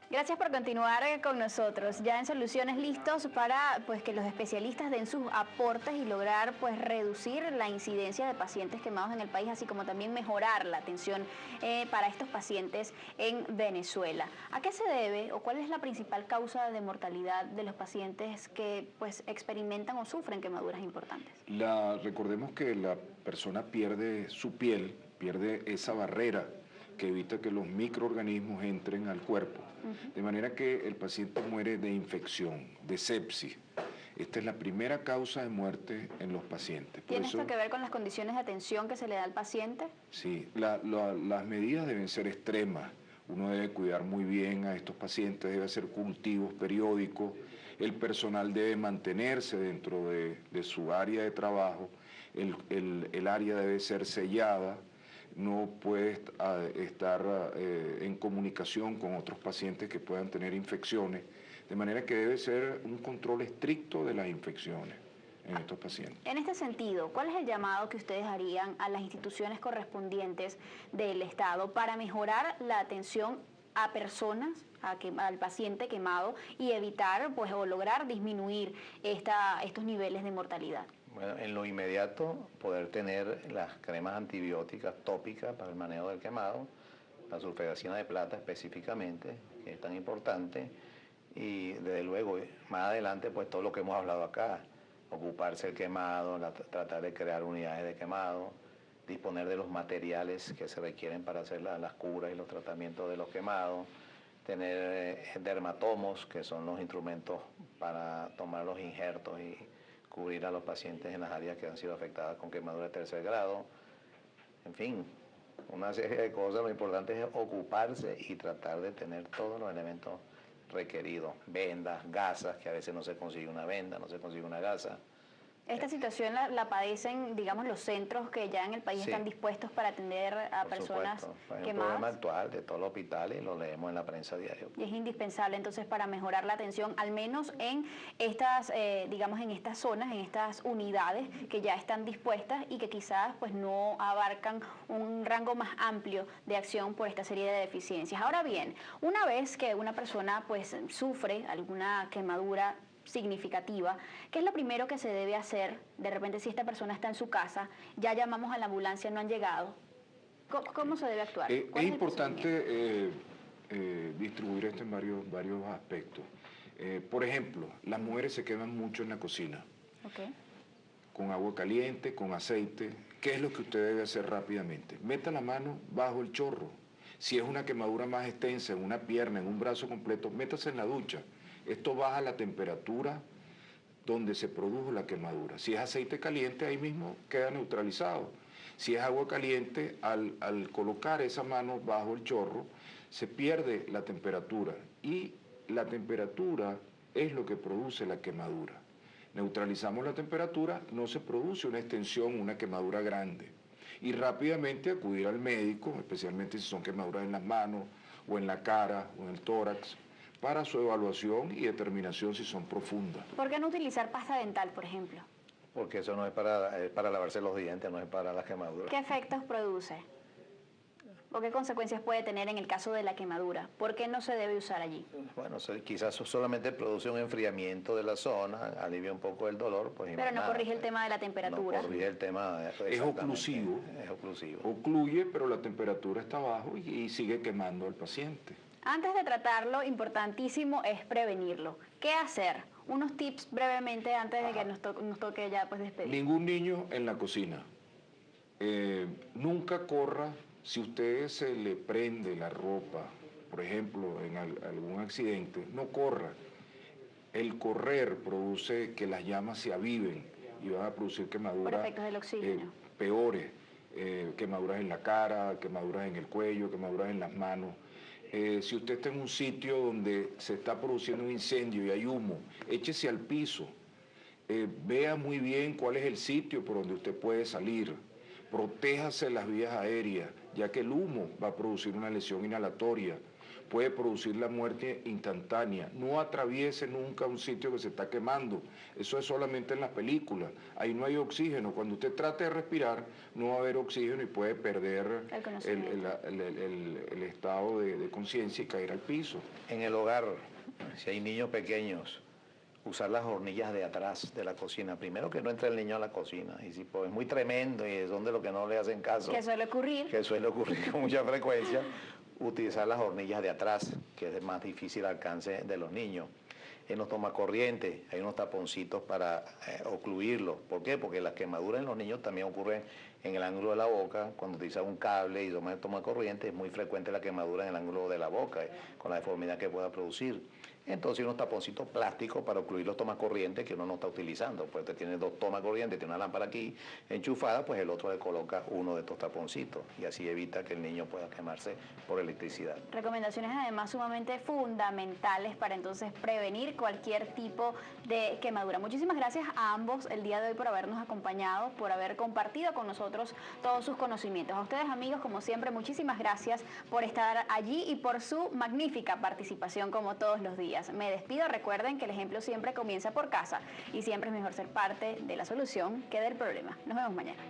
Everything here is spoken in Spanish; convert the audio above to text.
Gracias por continuar con nosotros. Ya en Soluciones listos para pues que los especialistas den sus aportes y lograr pues reducir la incidencia de pacientes quemados en el país, así como también mejorar la atención para estos pacientes en Venezuela. ¿A qué se debe o cuál es la principal causa de mortalidad de los pacientes que pues experimentan o sufren quemaduras importantes? Recordemos que la persona pierde su piel, pierde esa barrera que evita que los microorganismos entren al cuerpo, de manera que el paciente muere de infección, de sepsis. Esta es la primera causa de muerte en los pacientes. ¿Tiene esto que ver con las condiciones de atención que se le da al paciente? Sí, las medidas deben ser extremas. Uno debe cuidar muy bien a estos pacientes, debe hacer cultivos periódicos, el personal debe mantenerse dentro de su área de trabajo, el área debe ser sellada, no puede estar en comunicación con otros pacientes que puedan tener infecciones, de manera que debe ser un control estricto de las infecciones en estos pacientes. En este sentido, ¿cuál es el llamado que ustedes harían a las instituciones correspondientes del Estado para mejorar la atención a personas, al paciente quemado y evitar pues, o lograr disminuir estos niveles de mortalidad? Bueno, en lo inmediato poder tener las cremas antibióticas tópicas para el manejo del quemado, la sulfadacina de plata específicamente, que es tan importante, y desde luego más adelante pues todo lo que hemos hablado acá, ocuparse del quemado, tratar de crear unidades de quemado, disponer de los materiales que se requieren para hacer las curas y los tratamientos de los quemados, tener dermatomos, que son los instrumentos para tomar los injertos y cubrir a los pacientes en las áreas que han sido afectadas con quemaduras de tercer grado. En fin, una serie de cosas. Lo importante es ocuparse y tratar de tener todos los elementos requeridos. Vendas, gasas, que a veces no se consigue una venda, no se consigue una gasa. Esta situación la padecen, digamos, los centros que ya en el país están dispuestos para atender a personas quemadas. Es un problema actual de todos los hospitales y lo leemos en la prensa diario. Y es indispensable entonces para mejorar la atención, al menos en estas, digamos, en estas zonas, en estas unidades que ya están dispuestas y que quizás pues no abarcan un rango más amplio de acción por esta serie de deficiencias. Ahora bien, una vez que una persona pues sufre alguna quemadura significativa, ¿qué es lo primero que se debe hacer? De repente, si esta persona está en su casa, ya llamamos a la ambulancia, no han llegado. ¿Cómo se debe actuar? Es importante distribuir esto en varios aspectos. Por ejemplo, las mujeres se queman mucho en la cocina. Okay. Con agua caliente, con aceite. ¿Qué es lo que usted debe hacer rápidamente? Meta la mano bajo el chorro. Si es una quemadura más extensa, en una pierna, en un brazo completo, métase en la ducha. Esto baja la temperatura donde se produjo la quemadura. Si es aceite caliente, ahí mismo queda neutralizado. Si es agua caliente, al colocar esa mano bajo el chorro, se pierde la temperatura. Y la temperatura es lo que produce la quemadura. Neutralizamos la temperatura, no se produce una extensión, una quemadura grande. Y rápidamente acudir al médico, especialmente si son quemaduras en las manos, o en la cara, o en el tórax, para su evaluación y determinación si son profundas. ¿Por qué no utilizar pasta dental, por ejemplo? Porque eso no es para lavarse los dientes, no es para las quemaduras. ¿Qué efectos produce? ¿O qué consecuencias puede tener en el caso de la quemadura? ¿Por qué no se debe usar allí? Bueno, quizás solamente produce un enfriamiento de la zona, alivia un poco el dolor. Pues, pero no corrige el tema de la temperatura. No corrige el tema. Es oclusivo. Es oclusivo. Ocluye, pero la temperatura está abajo y sigue quemando al paciente. Antes de tratarlo, importantísimo es prevenirlo. ¿Qué hacer? Unos tips brevemente antes de que nos toque ya pues despedir. Ningún niño en la cocina. Nunca corra. Si usted se le prende la ropa, por ejemplo, en algún accidente, no corra. El correr produce que las llamas se aviven y van a producir quemaduras por efectos del oxígeno. Peores. Quemaduras en la cara, quemaduras en el cuello, quemaduras en las manos. Si usted está en un sitio donde se está produciendo un incendio y hay humo, échese al piso. Vea muy bien cuál es el sitio por donde usted puede salir. Protéjase las vías aéreas, ya que el humo va a producir una lesión inhalatoria. puede producir la muerte instantánea. No atraviese nunca un sitio que se está quemando. Eso es solamente en las películas. Ahí no hay oxígeno. Cuando usted trate de respirar, no va a haber oxígeno y puede perder el estado de conciencia y caer al piso. En el hogar, si hay niños pequeños, usar las hornillas de atrás de la cocina. Primero que no entre el niño a la cocina. Y si pues, es muy tremendo y son de lo que no le hacen caso. Que suele ocurrir. Que suele ocurrir con mucha frecuencia. Utilizar las hornillas de atrás, que es de más difícil alcance de los niños. En los tomacorrientes hay unos taponcitos para ocluirlos. ¿Por qué? Porque las quemaduras en los niños también ocurren en el ángulo de la boca. Cuando utilizan un cable y toman el tomacorriente, es muy frecuente la quemadura en el ángulo de la boca, con la deformidad que pueda producir. Entonces hay unos taponcitos plásticos para ocluir los tomacorrientes que uno no está utilizando. Pues usted tiene dos tomacorrientes, tiene una lámpara aquí enchufada, pues el otro le coloca uno de estos taponcitos y así evita que el niño pueda quemarse por electricidad. Recomendaciones además sumamente fundamentales para entonces prevenir cualquier tipo de quemadura. Muchísimas gracias a ambos el día de hoy por habernos acompañado, por haber compartido con nosotros todos sus conocimientos. A ustedes, amigos, como siempre, muchísimas gracias por estar allí y por su magnífica participación como todos los días. Me despido, recuerden que el ejemplo siempre comienza por casa y siempre es mejor ser parte de la solución que del problema. Nos vemos mañana.